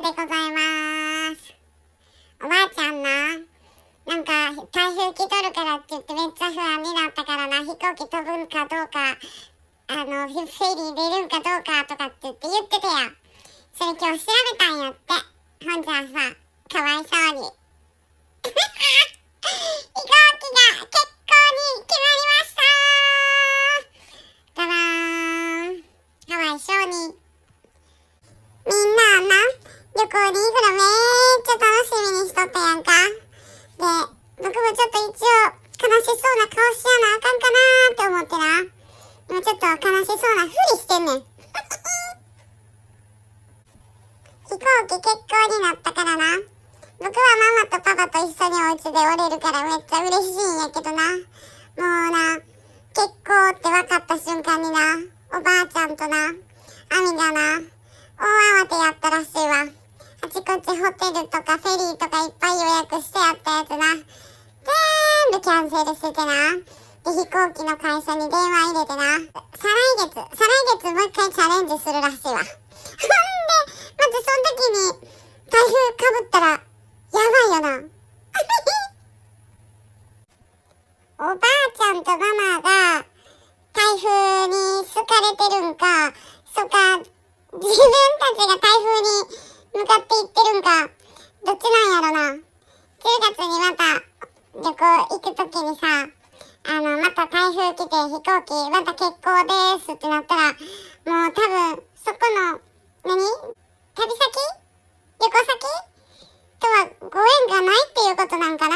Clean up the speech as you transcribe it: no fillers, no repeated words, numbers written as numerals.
でございます。おばあちゃんな、なんか台風来とるからって言ってめっちゃ不安になったからな、飛行機飛ぶんかどうか、フェリー出るんかどうかとかって言ってたやん。それ今日調べたんやって。ほんじゃさ、かわいそうに。飛行機が欠航に決まりましたー。だらーん。かわいそうに。みんな旅行に行くのめっちゃ楽しみにしとったやんか。で、僕もちょっと一応悲しそうな顔しやなあかんかなーって思ってな。今ちょっと悲しそうなふりしてんねん。飛行機欠航になったからな。僕はママとパパと一緒にお家でおれるからめっちゃ嬉しいんやけどな。もうな、欠航って分かった瞬間にな、おばあちゃんとな、アミがな、大慌てやったらしいわ。あちこちホテルとかフェリーとかいっぱい予約してやったやつな、全部キャンセルしててな。で、飛行機の会社に電話入れてな、再来月もう一回チャレンジするらしいわ。ほんで、まずその時に台風かぶったらやばいよな。おばあちゃんとママが台風に好かれてるんか、そっか、自分たちが台風に向かっていってるんか、どっちなんやろな。10月にまた旅行行くときにさ、また台風来て飛行機また欠航ですってなったら、もう多分そこの、旅先とはご縁がないっていうことなんかな。